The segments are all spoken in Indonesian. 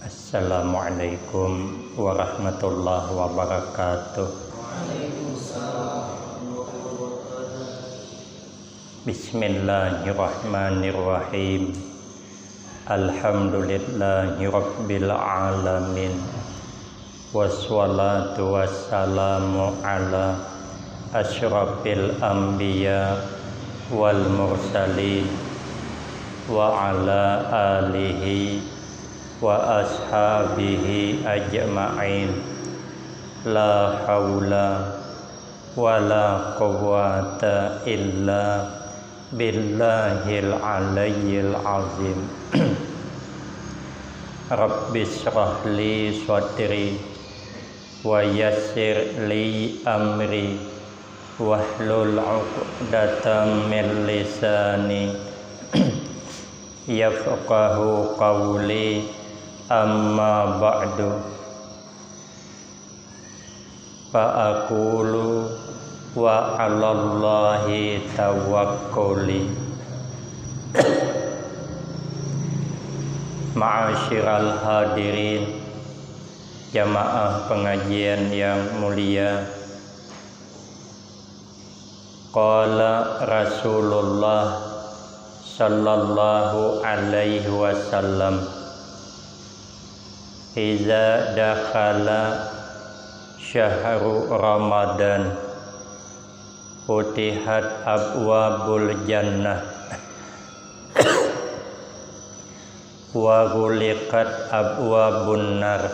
Assalamualaikum warahmatullahi wabarakatuh. Bismillahirrahmanirrahim. Alhamdulillahi rabbil alamin. Wassalatu wassalamu ala asyrafil anbiya wal mursalin wa ala alihi wa ashabihi ajma'in. La haula wa la quwwata illa billahil aliyyil azim. Rabbi shrah li sadri wa yassir li amri wahlul 'uqdatam min lisani yafqahu qawli. Amma ba'du, fa'aqulu wa 'alallahi tawakkuli. Ma'asyiral hadirin, jamaah pengajian yang mulia. Qala Rasulullah sallallahu alaihi wasallam, iza dakhala syahru Ramadan futihat abwabul jannah wa ghuliqat abwabun nar.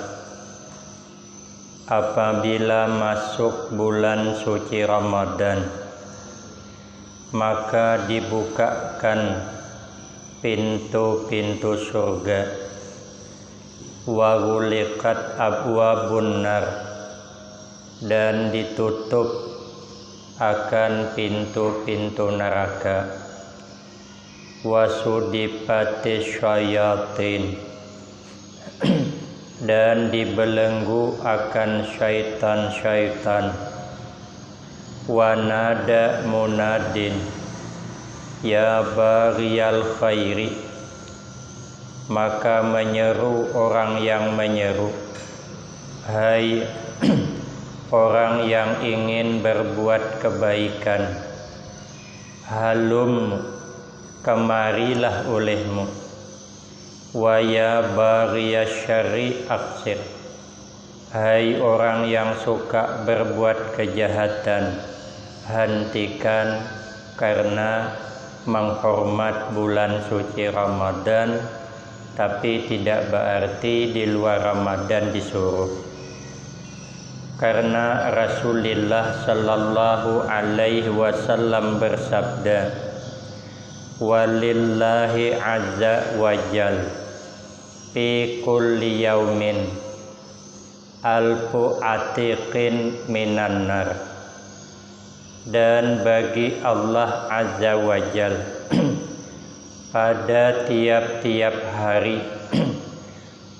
Apabila masuk bulan suci Ramadan, maka dibukakan pintu-pintu surga. Wa ghuliqat abwabun nar, dan ditutup akan pintu-pintu neraka. Wa sudipatis syayatin, dan dibelenggu akan syaitan-syaitan. Wa nada munadin ya baghiyal khairi, maka menyeru orang yang menyeru, hai orang yang ingin berbuat kebaikan, halum, kemarilah olehmu. Wa ya baghiyasy syarri aqsir, hai orang yang suka berbuat kejahatan, hentikan, karena menghormat bulan suci Ramadan, tapi tidak berarti di luar Ramadan disuruh. Karena Rasulullah sallallahu alaihi wasallam bersabda, walillahi azza wa jal fi kulli yaumin alfu atiqin minan nar, dan bagi Allah azza wa jal pada tiap-tiap hari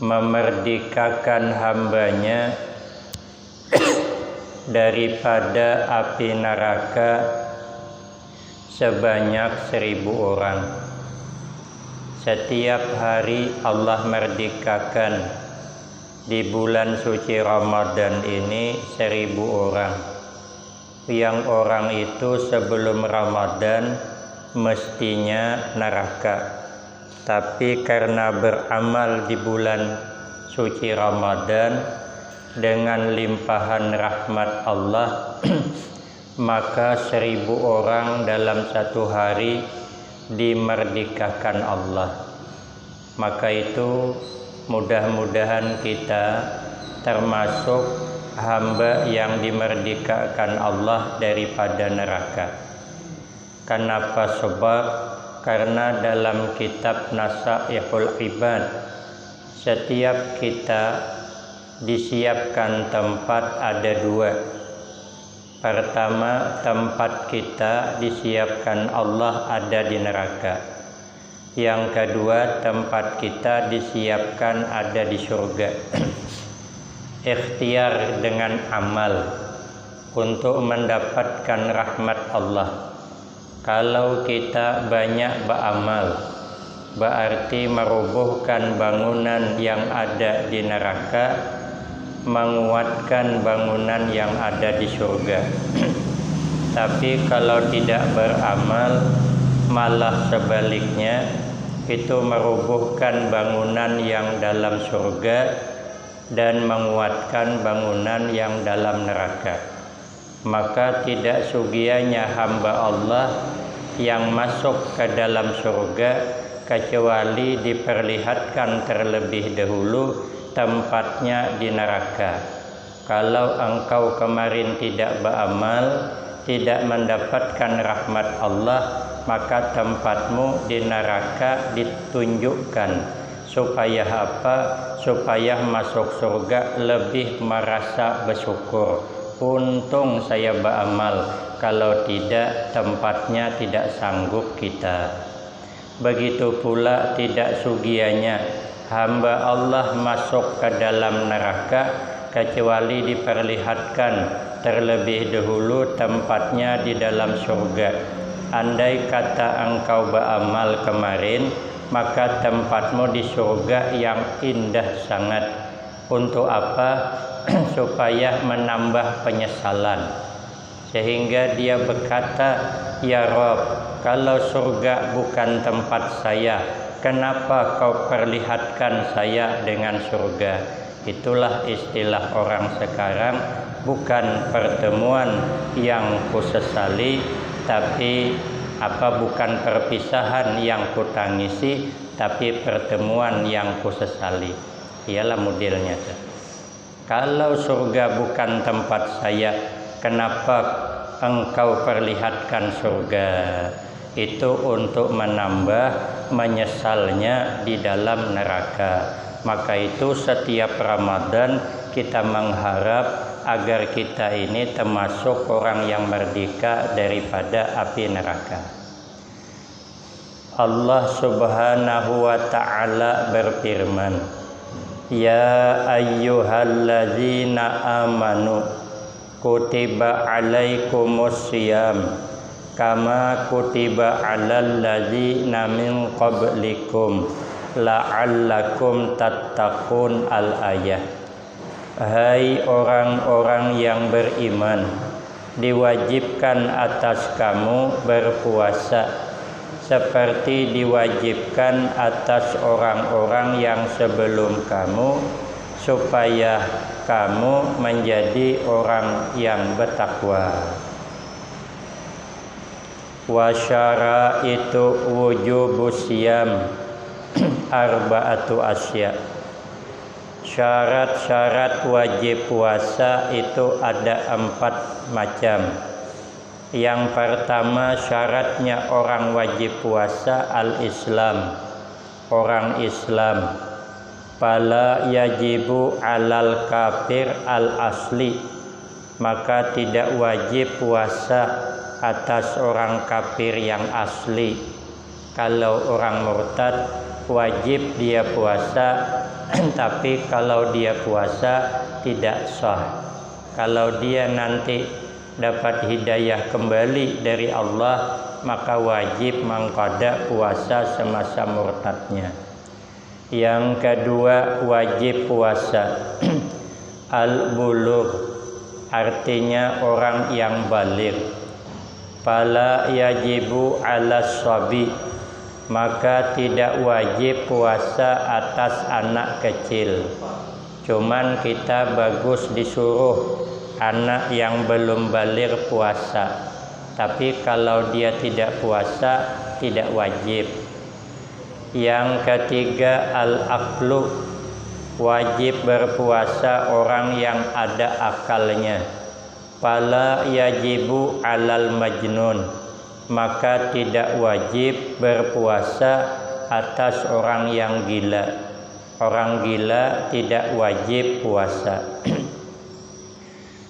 memerdekakan hambanya daripada api neraka sebanyak 1000 orang. Setiap hari Allah merdekakan di bulan suci Ramadan ini 1000 orang. Yang orang itu sebelum Ramadan mestinya neraka, tapi karena beramal di bulan suci Ramadan dengan limpahan rahmat Allah maka 1000 orang dalam satu hari dimerdekakan Allah. Maka itu mudah-mudahan kita termasuk hamba yang dimerdekakan Allah daripada neraka. Kenapa? Sebab karena dalam kitab Nasaihul Ibad, setiap kita disiapkan tempat ada 2. Pertama, tempat kita disiapkan Allah ada di neraka. Yang kedua, tempat kita disiapkan ada di surga. Ikhtiar dengan amal untuk mendapatkan rahmat Allah. Kalau kita banyak beramal, berarti merobohkan bangunan yang ada di neraka, menguatkan bangunan yang ada di surga. Tapi kalau tidak beramal, malah sebaliknya, itu merobohkan bangunan yang dalam surga dan menguatkan bangunan yang dalam neraka. Maka tidak sugianya hamba Allah yang masuk ke dalam surga kecuali diperlihatkan terlebih dahulu tempatnya di neraka. Kalau engkau kemarin tidak beramal, tidak mendapatkan rahmat Allah, maka tempatmu di neraka ditunjukkan. Supaya apa? Supaya masuk surga lebih merasa bersyukur. Untung saya beramal, kalau tidak tempatnya tidak sanggup kita. Begitu pula tidak sugianya hamba Allah masuk ke dalam neraka kecuali diperlihatkan terlebih dahulu tempatnya di dalam surga. Andai kata engkau beramal kemarin, maka tempatmu di surga yang indah sangat. Untuk apa? Supaya menambah penyesalan. Sehingga dia berkata, "Ya Rabb, kalau surga bukan tempat saya, kenapa kau perlihatkan saya dengan surga?" Itulah istilah orang sekarang, bukan pertemuan yang kusesali, tapi bukan perpisahan yang kutangisi, tapi pertemuan yang kusesali. Ialah modelnya. Kalau surga bukan tempat saya, kenapa engkau perlihatkan surga? Itu untuk menambah menyesalnya di dalam neraka. Maka itu setiap Ramadan kita mengharap agar kita ini termasuk orang yang merdeka daripada api neraka. Allah Subhanahu wa ta'ala berfirman, "Ya ayyuhalladzina amanu kutiba alaikumus syiyam kama kutiba alal ladzina min qablikum la'allakum tattaqun." Al-ayah. Hai orang-orang yang beriman, diwajibkan atas kamu berpuasa seperti diwajibkan atas orang-orang yang sebelum kamu, supaya kamu menjadi orang yang bertakwa. Wa syaraitu wujubus syiyam arba'atu asya. Syarat-syarat wajib puasa itu ada 4 macam. Yang pertama, syaratnya orang wajib puasa al-Islam, orang Islam. Fala yajibu alal kafir al-asli, maka tidak wajib puasa atas orang kafir yang asli. Kalau orang murtad wajib dia puasa, tapi kalau dia puasa tidak sah. Kalau dia nanti dapat hidayah kembali dari Allah, maka wajib mengqada puasa semasa murtadnya. Yang kedua, wajib puasa al-bulugh, artinya orang yang baligh. Fala yajibu 'alas sabi, maka tidak wajib puasa atas anak kecil. Cuman kita bagus disuruh anak yang belum baligh puasa. Tapi kalau dia tidak puasa, tidak wajib. Yang ketiga, al-aqlu, wajib berpuasa orang yang ada akalnya. Fala yajibu 'alal majnun, maka tidak wajib berpuasa atas orang yang gila. Orang gila tidak wajib puasa.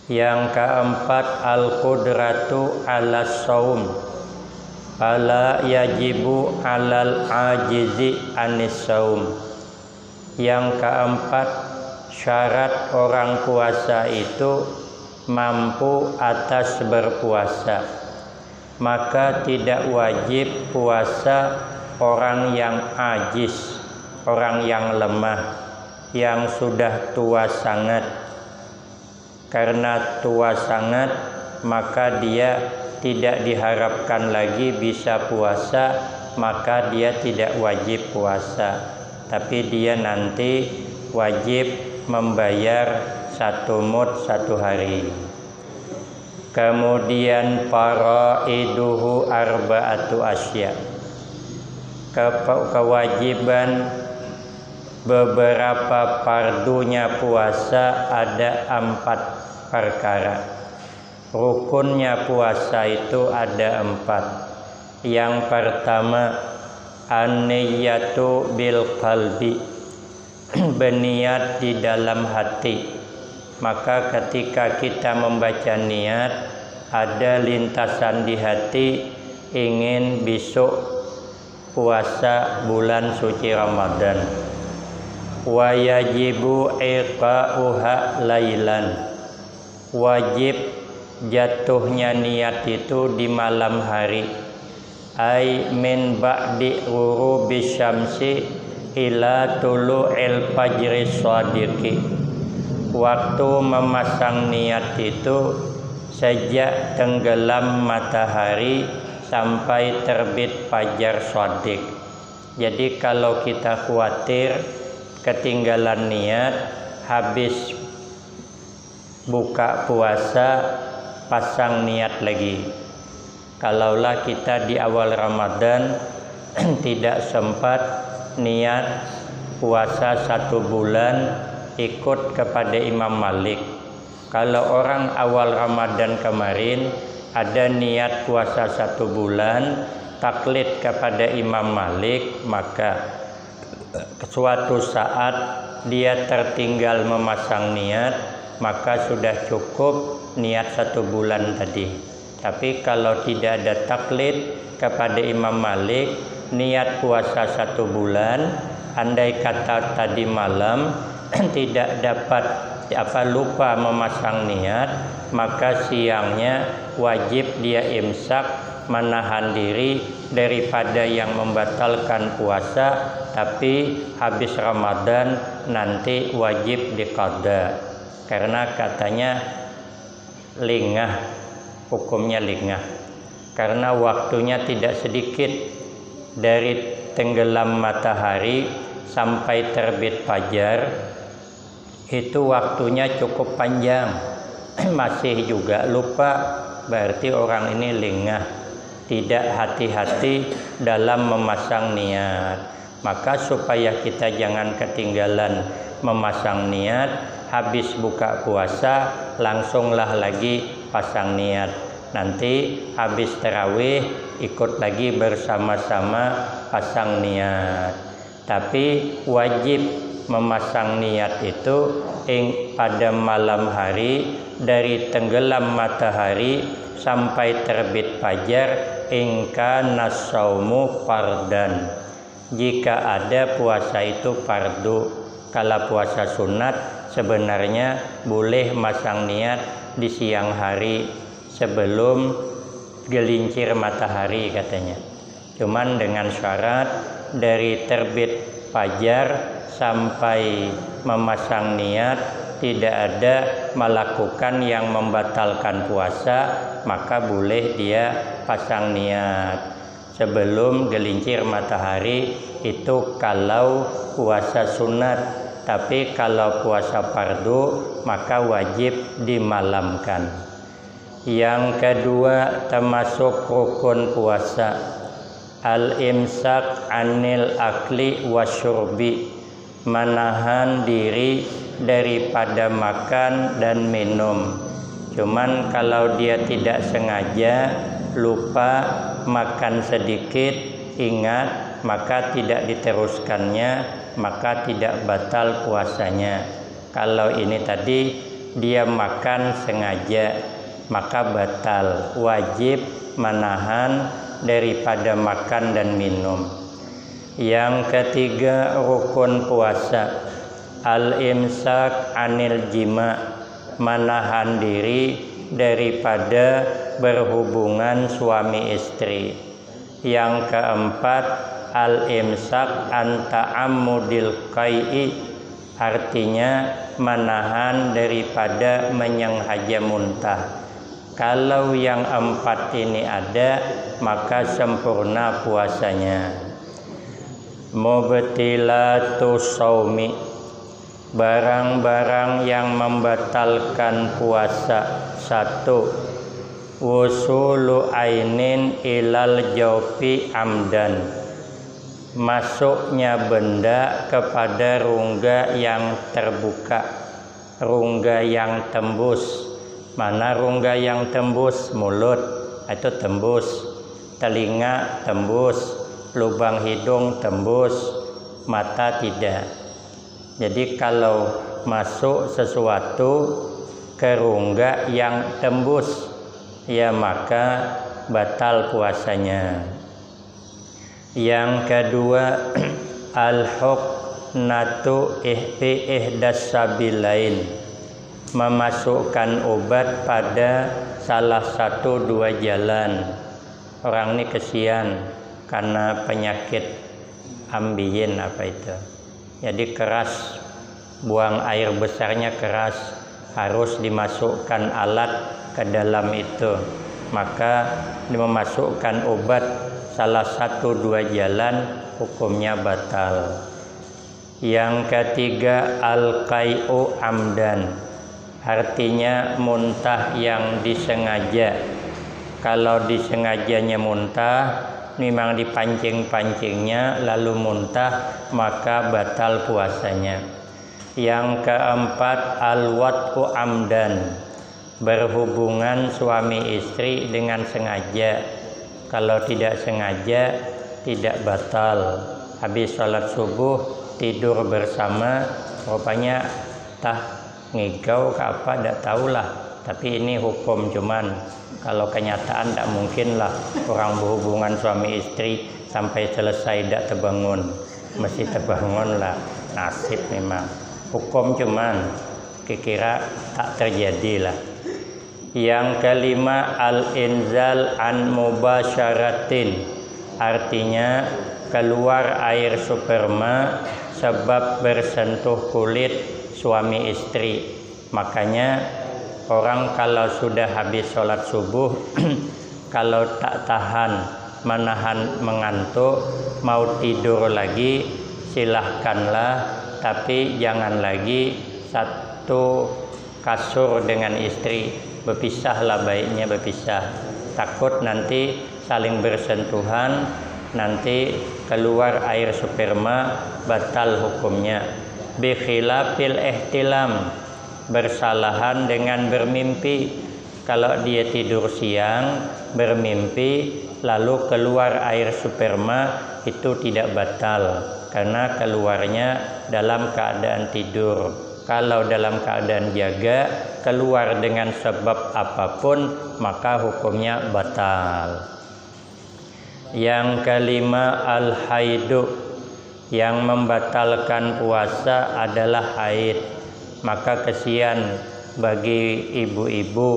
Yang keempat, al-qudratu 'alas shaum, fala yajibu 'alal ajizi anis shaum. Yang keempat, syarat orang puasa itu mampu atas berpuasa, maka tidak wajib puasa orang yang ajis, orang yang lemah, yang sudah tua sangat. Karena tua sangat, maka dia tidak diharapkan lagi bisa puasa, maka dia tidak wajib puasa, tapi dia nanti wajib membayar 1 mud 1 hari. Kemudian faraiduhu arba'atu asya, kewajiban beberapa fardunya puasa ada 4 perkara. Rukunnya puasa itu ada 4. Yang pertama, an-niyatu bil qalbi, berniat di dalam hati. Maka ketika kita membaca niat, ada lintasan di hati ingin besok puasa bulan suci Ramadan. Wa yajibu iqa'uha lailan, wajib jatuhnya niat itu di malam hari. Ai min ba'di ghurubi syamsi ila tulu'il fajri shadiqi, waktu memasang niat itu sejak tenggelam matahari sampai terbit fajar shadiq. Jadi kalau kita khawatir ketinggalan niat, habis buka puasa pasang niat lagi. Kalaulah kita di awal Ramadan tidak sempat niat puasa 1 bulan, ikut kepada Imam Malik. Kalau orang awal Ramadan kemarin ada niat puasa 1 bulan, taklid kepada Imam Malik, maka suatu saat dia tertinggal memasang niat, maka sudah cukup niat 1 bulan tadi. Tapi kalau tidak ada taklid kepada Imam Malik, niat puasa 1 bulan, andai kata tadi malam tidak dapat lupa memasang niat, maka siangnya wajib dia imsak, menahan diri daripada yang membatalkan puasa, tapi habis Ramadan nanti wajib diqada. Karena katanya lingah, hukumnya lingah. Karena waktunya tidak sedikit, dari tenggelam matahari sampai terbit fajar, itu waktunya cukup panjang. Masih juga lupa, berarti orang ini lengah, tidak hati-hati dalam memasang niat. Maka supaya kita jangan ketinggalan memasang niat, habis buka puasa langsunglah lagi pasang niat. Nanti habis tarawih ikut lagi bersama-sama pasang niat. Tapi wajib memasang niat itu pada malam hari, dari tenggelam matahari sampai terbit fajar, ingka nasaumu fardan, jika ada puasa itu fardu. Kalau puasa sunat sebenarnya boleh masang niat di siang hari sebelum gelincir matahari katanya. Cuman dengan syarat dari terbit fajar sampai memasang niat tidak ada melakukan yang membatalkan puasa, maka boleh dia pasang niat sebelum gelincir matahari. Itu kalau puasa sunat. Tapi kalau puasa fardu maka wajib dimalamkan. Yang kedua termasuk rukun puasa, al-imsak anil akli wasyurbi, menahan diri daripada makan dan minum. Cuman kalau dia tidak sengaja, lupa makan sedikit, ingat, maka tidak diteruskannya, maka tidak batal puasanya. Kalau ini tadi dia makan sengaja, maka batal, wajib menahan daripada makan dan minum. Yang ketiga rukun puasa, al-imsak anil jima, menahan diri daripada berhubungan suami istri. Yang keempat al-imsak an ta'ammudil qai'i, artinya menahan daripada menyengaja muntah. Kalau yang 4 ini ada, maka sempurna puasanya. Mubtilatu shaumi, barang-barang yang membatalkan puasa. 1. Wusulu ainin ilal jawfi amdan, masuknya benda kepada rongga yang terbuka, rongga yang tembus. Mana rongga yang tembus? Mulut, itu tembus. Telinga tembus, lubang hidung tembus, mata tidak. Jadi kalau masuk sesuatu ke rongga yang tembus, ya maka batal puasanya. Yang kedua, al-huknatu ihfi ihdas sabilain, memasukkan obat pada salah satu 2 jalan. Orang ini kesian karena penyakit ambeien apa itu. Jadi keras, buang air besarnya keras, harus dimasukkan alat ke dalam itu. Maka memasukkan obat salah satu 2 jalan, hukumnya batal. Yang ketiga, al-qai'u amdan, artinya muntah yang disengaja. Kalau disengajanya muntah, memang dipancing-pancingnya lalu muntah, maka batal puasanya. Yang keempat, al-wat'u amdan, berhubungan suami istri dengan sengaja. Kalau tidak sengaja, tidak batal. Habis sholat subuh tidur bersama, rupanya ngigau ke apa, tidak tahulah. Tapi ini hukum, cuman kalau kenyataan tidak mungkin lah orang berhubungan suami istri sampai selesai tidak terbangun. Mesti terbangun lah, nasib memang. Hukum cuman kira tak terjadi lah. Yang kelima, al-inzal an mubasyaratin, artinya keluar air sperma sebab bersentuh kulit suami istri. Makanya orang kalau sudah habis sholat subuh kalau tak tahan menahan mengantuk, mau tidur lagi silahkanlah, tapi jangan lagi satu kasur dengan istri, berpisahlah, baiknya berpisah. Takut nanti saling bersentuhan, nanti keluar air sperma, batal hukumnya. Bi khilafil ihtilam, bersalahan dengan bermimpi. Kalau dia tidur siang bermimpi lalu keluar air sperma, itu tidak batal karena keluarnya dalam keadaan tidur. Kalau dalam keadaan jaga keluar dengan sebab apapun, maka hukumnya batal. Yang kelima, al-haidu, yang membatalkan puasa adalah haid. Maka kesian bagi ibu-ibu,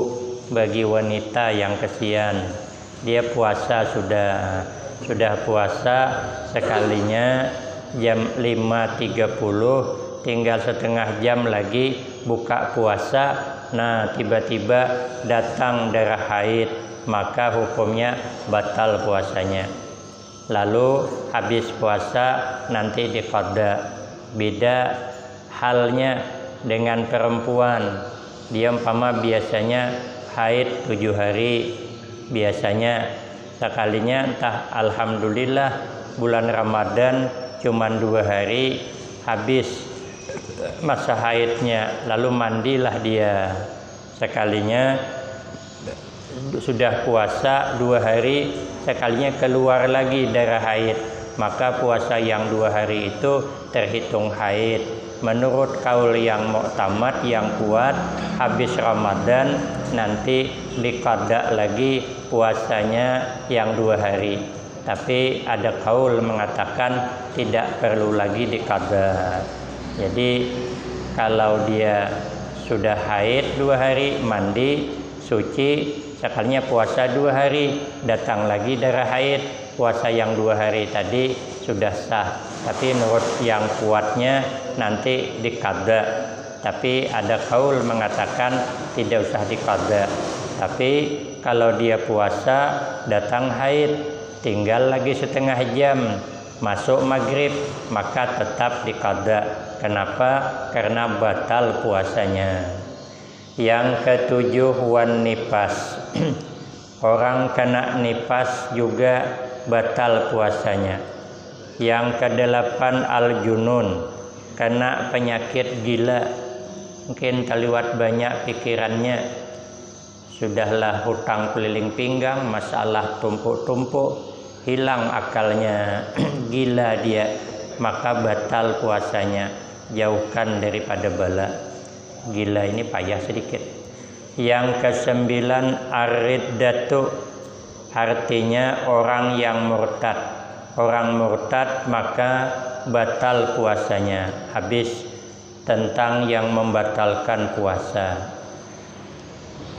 bagi wanita yang kesian. Dia puasa sudah puasa sekalinya jam 5.30, tinggal setengah jam lagi buka puasa. Nah, tiba-tiba datang darah haid, maka hukumnya batal puasanya. Lalu habis puasa nanti diqada. Beda halnya dengan perempuan. Dia umpama biasanya haid 7 hari, biasanya sekalinya entah alhamdulillah bulan Ramadan cuman 2 hari habis masa haidnya, lalu mandilah dia. Sekalinya sudah puasa 2 hari, sekalinya keluar lagi darah haid, maka puasa yang 2 hari itu terhitung haid. Menurut kaul yang mu'tamad, yang kuat, habis Ramadan nanti diqada lagi puasanya yang 2 hari. Tapi ada kaul mengatakan tidak perlu lagi diqada. Jadi kalau dia sudah haid 2 hari, mandi, suci, sekalinya puasa 2 hari, datang lagi darah haid, puasa yang 2 hari tadi sudah sah. Tapi menurut yang kuatnya nanti diqada. Tapi ada kaul mengatakan tidak usah diqada. Tapi kalau dia puasa datang haid, tinggal lagi setengah jam masuk maghrib, maka tetap diqada. Kenapa? Karena batal puasanya. Yang ketujuh wan nifas. Orang kena nifas juga batal puasanya. Yang kedelapan al junun, kena penyakit gila. Mungkin terliwat banyak pikirannya, sudahlah hutang keliling pinggang, masalah tumpuk-tumpuk, hilang akalnya, gila dia, maka batal puasanya. Jauhkan daripada bala. Gila ini payah sedikit. Yang kesembilan ar-riddatu, artinya orang yang murtad. Orang murtad maka batal puasanya. Habis tentang yang membatalkan puasa.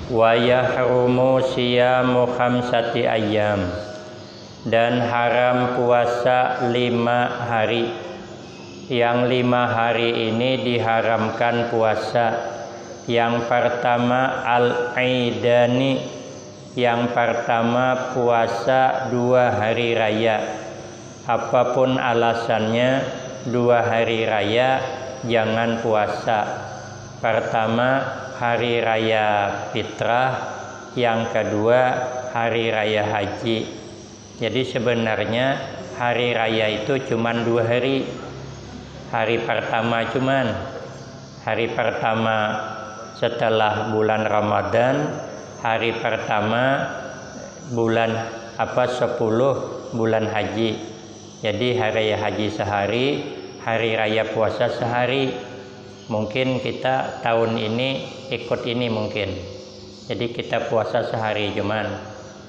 Wa yahrumu siyamu khamsati ayyam, dan haram puasa 5 hari. Yang 5 hari ini diharamkan puasa. Yang pertama al-aidani, yang pertama puasa 2 hari raya. Apapun alasannya, 2 hari raya jangan puasa. Pertama hari raya fitrah, yang kedua hari raya haji. Jadi sebenarnya hari raya itu cuman 2 hari. Hari pertama hari pertama setelah bulan Ramadan, hari pertama bulan 10 bulan haji. Jadi hari raya haji sehari, hari raya puasa sehari. Mungkin kita tahun ini ikut ini mungkin. Jadi kita puasa sehari, cuman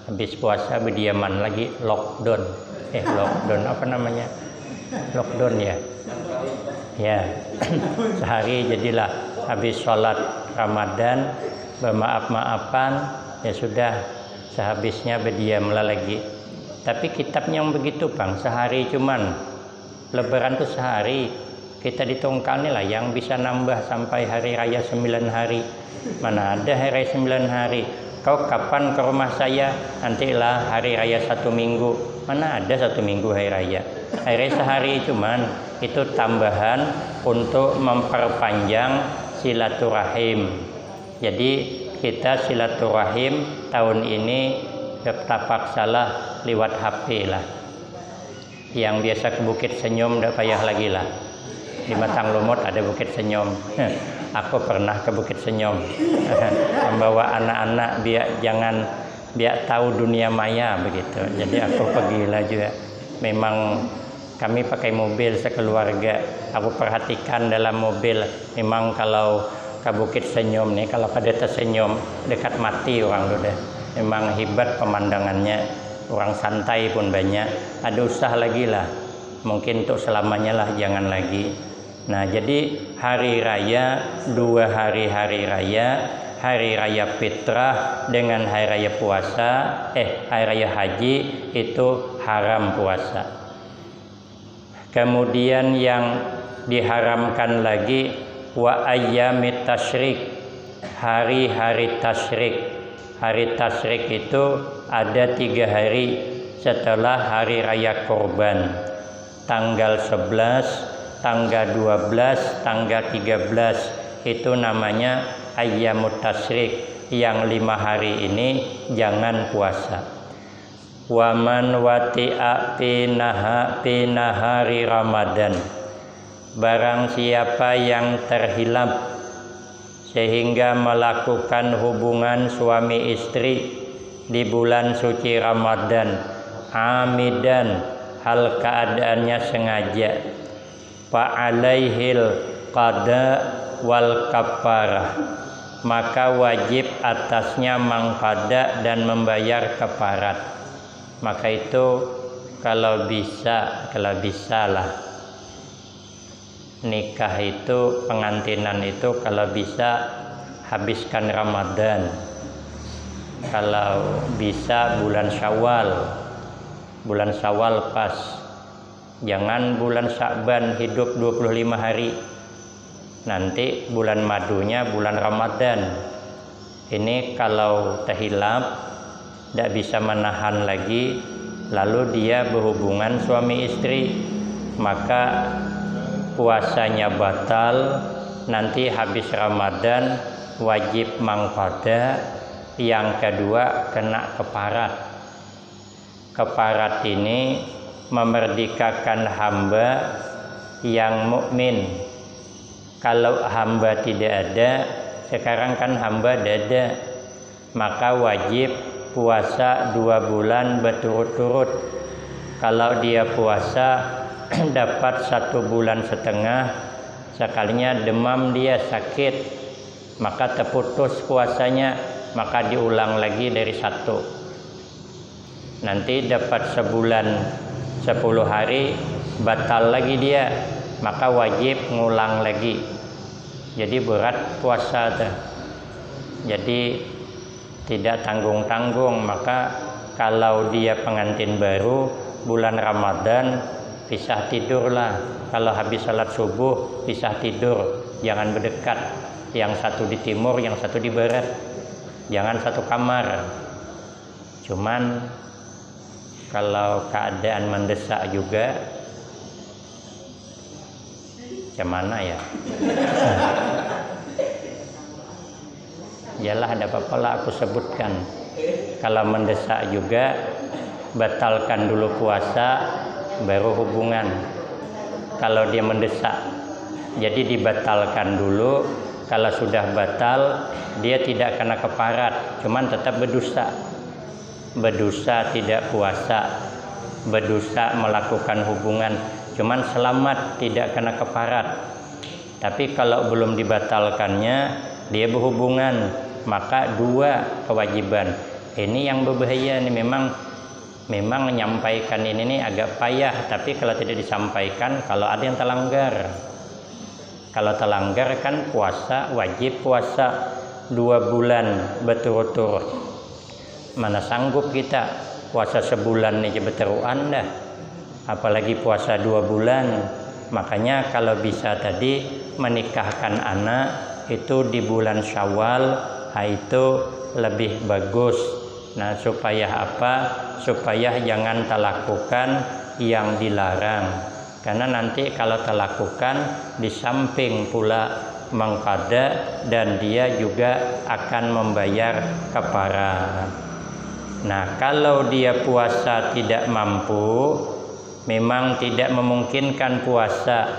habis puasa berdiaman lagi, lockdown. Lockdown apa namanya? Lockdown ya. Ya, sehari jadilah habis sholat Ramadan bermaaf-maafan, ya sudah sehabisnya berdiamlah lagi. Tapi kitabnya yang begitu Bang, sehari cuman. Lebaran tuh sehari. Kita ditongkang nih lah yang bisa nambah sampai hari raya 9 hari. Mana ada hari raya 9 hari. Kau kapan ke rumah saya? Nantilah hari raya 1 minggu. Mana ada 1 minggu hari raya. Hari raya sehari cuman. Itu tambahan untuk memperpanjang silaturahim. Jadi kita silaturahim tahun ini terpaksalah lewat HP lah. Yang biasa ke Bukit Senyum tidak payah lagi lah. Di Matang Lumut ada Bukit Senyum. Aku pernah ke Bukit Senyum. Membawa anak-anak biar tahu dunia maya begitu. Jadi aku pergilah juga. Memang kami pakai mobil sekeluarga. Aku perhatikan dalam mobil, memang kalau ke Bukit Senyum nih, kalau pada tersenyum dekat mati orang udah. Memang hebat pemandangannya. Orang santai pun banyak. Ada usaha lagi lah. Mungkin untuk selamanya lah, jangan lagi. Nah, jadi hari raya, 2 hari raya, hari raya fitrah dengan hari raya puasa, hari raya haji itu haram puasa. Kemudian yang diharamkan lagi wa ayyamit tasyrik, hari-hari tasyrik. Hari tasyrik itu ada 3 hari setelah hari raya kurban. Tanggal 11, tanggal 12, tanggal 13 itu namanya ayyamut tasyrik. Yang 5 hari ini jangan puasa. Waman wati'a fi nahari Ramadan, barang siapa yang terhilap sehingga melakukan hubungan suami istri di bulan suci Ramadan, amidan, hal keadaannya sengaja, fa'alaihil qada wal kafarah, maka wajib atasnya mengqada dan membayar kafarat. Maka itu kalau bisa lah nikah itu, pengantinan itu kalau bisa habiskan Ramadan. Kalau bisa bulan Syawal pas. Jangan bulan Sya'ban hidup 25 hari. Nanti bulan madunya bulan Ramadan. Ini kalau terhilap, tidak bisa menahan lagi, lalu dia berhubungan suami istri, maka puasanya batal. Nanti habis Ramadan wajib mangqada. Yang kedua kena keparat. Keparat ini memerdekakan hamba yang mukmin. Kalau hamba tidak ada, sekarang kan hamba ada, maka wajib puasa 2 bulan berturut-turut. Kalau dia puasa dapat 1 bulan setengah, sekalinya demam dia sakit, maka terputus puasanya, maka diulang lagi dari 1. Nanti dapat sebulan 10 hari, batal lagi dia, maka wajib ngulang lagi. Jadi berat puasa tuh. Jadi tidak tanggung-tanggung. Maka kalau dia pengantin baru bulan Ramadan, pisah tidurlah. Kalau habis salat subuh pisah tidur, jangan berdekat. Yang satu di timur, yang satu di barat. Jangan satu kamar. Cuman kalau keadaan mendesak juga, macam mana ya? Yalah, ada apa-apa lah aku sebutkan. Kalau mendesak juga, batalkan dulu puasa, baru hubungan. Kalau dia mendesak, jadi dibatalkan dulu. Kalau sudah batal, dia tidak kena keparat, cuman tetap berdosa. Berdosa tidak puasa, berdosa melakukan hubungan, cuman selamat tidak kena keparat. Tapi kalau belum dibatalkannya, dia berhubungan, maka 2 kewajiban. Ini yang berbahaya nih, memang menyampaikan ini agak payah, tapi kalau tidak disampaikan, kalau ada yang terlanggar. Kalau terlanggar kan puasa, wajib puasa 2 bulan berturut-turut. Mana sanggup kita puasa sebulan aja berteruan dah, apalagi puasa 2 bulan. Makanya kalau bisa tadi menikahkan anak itu di bulan Syawal, itu lebih bagus. Nah, supaya apa? Supaya jangan terlakukan yang dilarang. Karena nanti kalau terlakukan, di samping pula mengqada dan dia juga akan membayar kafarat. Nah, kalau dia puasa tidak mampu, memang tidak memungkinkan puasa.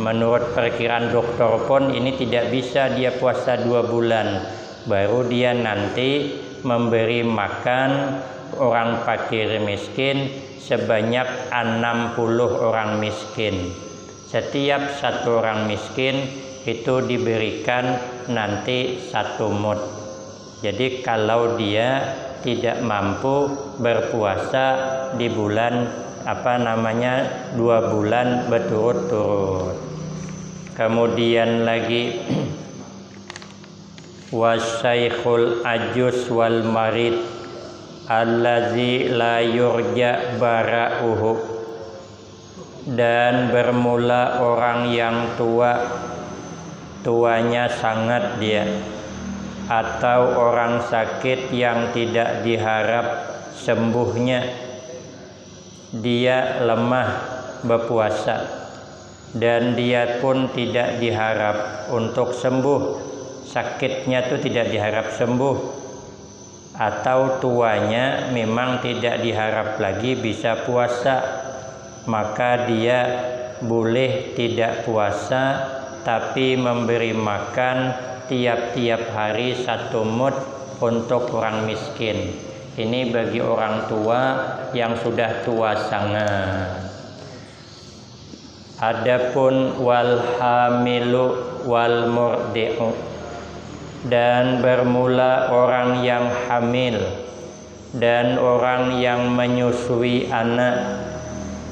Menurut perkiraan dokter pun ini tidak bisa dia puasa 2 bulan. Baru dia nanti memberi makan orang fakir miskin sebanyak 60 orang miskin. Setiap 1 orang miskin itu diberikan nanti 1 mud. Jadi kalau dia tidak mampu berpuasa di bulan 2 bulan berturut-turut. Kemudian lagi wasyaikhul ajus wal marid allazi la yurja bara'uhu, dan bermula orang yang tuanya sangat dia, atau orang sakit yang tidak diharap sembuhnya, dia lemah berpuasa dan dia pun tidak diharap untuk sembuh, sakitnya itu tidak diharap sembuh, atau tuanya memang tidak diharap lagi bisa puasa, maka dia boleh tidak puasa tapi memberi makan tiap-tiap hari 1 mud untuk orang miskin. Ini bagi orang tua yang sudah tua sangat. Adapun wal hamilu wal murdi'u, dan bermula orang yang hamil dan orang yang menyusui anak.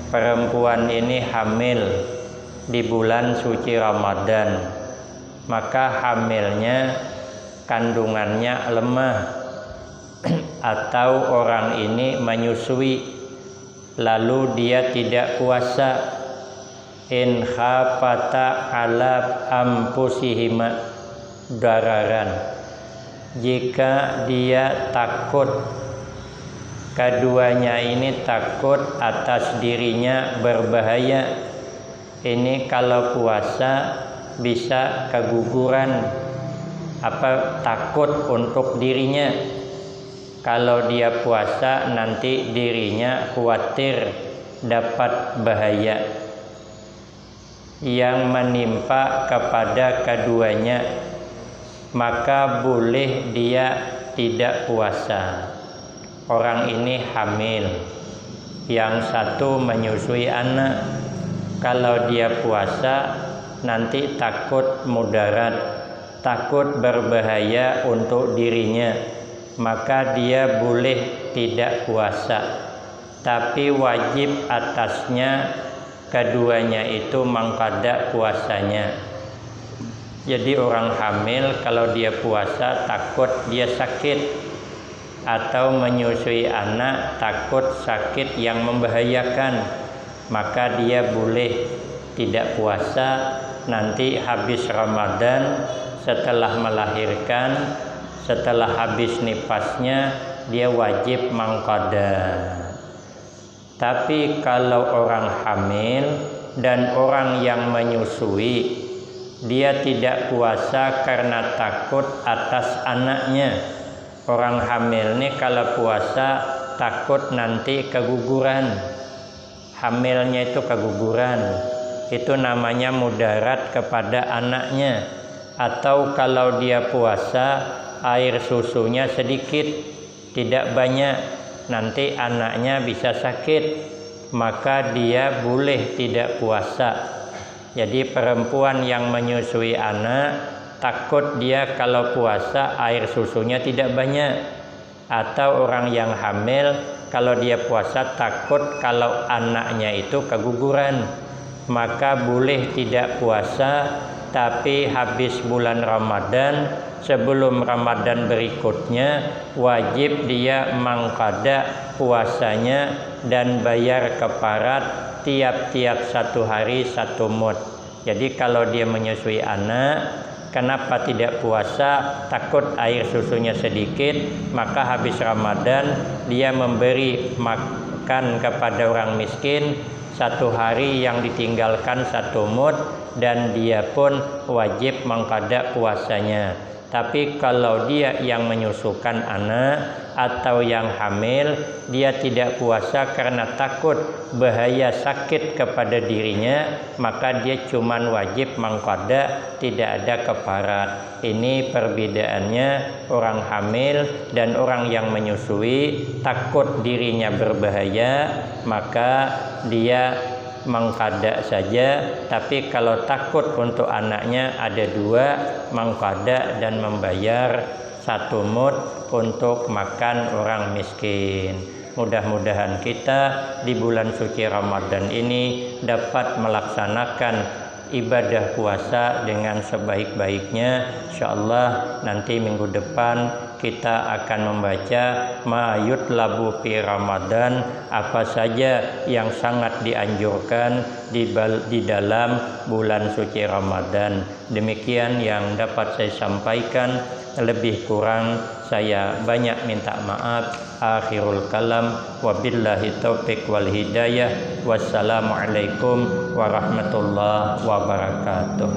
Perempuan ini hamil di bulan suci Ramadan, maka hamilnya kandungannya lemah atau orang ini menyusui lalu dia tidak puasa, in khafata ala anfusihima dararan, jika dia takut, keduanya ini takut atas dirinya berbahaya. Ini kalau puasa bisa keguguran, takut untuk dirinya. Kalau dia puasa nanti dirinya khawatir dapat bahaya yang menimpa kepada keduanya, maka boleh dia tidak puasa. Orang ini hamil, yang satu menyusui anak. Kalau dia puasa nanti takut mudarat, takut berbahaya untuk dirinya, maka dia boleh tidak puasa. Tapi wajib atasnya keduanya itu mengqada puasanya. Jadi orang hamil kalau dia puasa takut dia sakit, atau menyusui anak takut sakit yang membahayakan, maka dia boleh tidak puasa. Nanti habis Ramadan, setelah melahirkan, setelah habis nifasnya, dia wajib mengqada. Tapi kalau orang hamil dan orang yang menyusui, dia tidak puasa karena takut atas anaknya. Orang hamil ini kalau puasa takut nanti keguguran. Hamilnya itu keguguran, itu namanya mudarat kepada anaknya. Atau kalau dia puasa air susunya sedikit, tidak banyak, nanti anaknya bisa sakit, maka dia boleh tidak puasa. Jadi perempuan yang menyusui anak takut dia kalau puasa air susunya tidak banyak, atau orang yang hamil kalau dia puasa takut kalau anaknya itu keguguran, maka boleh tidak puasa. Tapi habis bulan Ramadan, sebelum Ramadan berikutnya, wajib dia mengqada puasanya dan bayar kafarat tiap-tiap 1 hari 1 mud. Jadi kalau dia menyusui anak, kenapa tidak puasa? Takut air susunya sedikit, maka habis Ramadan dia memberi makan kepada orang miskin 1 hari yang ditinggalkan 1 mud, dan dia pun wajib mengqada puasanya. Tapi kalau dia yang menyusukan anak atau yang hamil, dia tidak puasa karena takut bahaya sakit kepada dirinya, maka dia cuman wajib mengqada, tidak ada kafarat. Ini perbedaannya orang hamil dan orang yang menyusui. Takut dirinya berbahaya, maka dia mengqada saja. Tapi kalau takut untuk anaknya, ada 2, mengqada dan membayar 1 mud untuk makan orang miskin. Mudah-mudahan kita di bulan suci Ramadan ini dapat melaksanakan ibadah puasa dengan sebaik-baiknya. Insyaallah nanti minggu depan kita akan membaca ma yutlabu fi Ramadan, apa saja yang sangat dianjurkan di dalam bulan suci Ramadan. Demikian yang dapat saya sampaikan, lebih kurang saya banyak minta maaf. Akhirul kalam, wabillahi taufiq wal hidayah. Wassalamualaikum warahmatullahi wabarakatuh.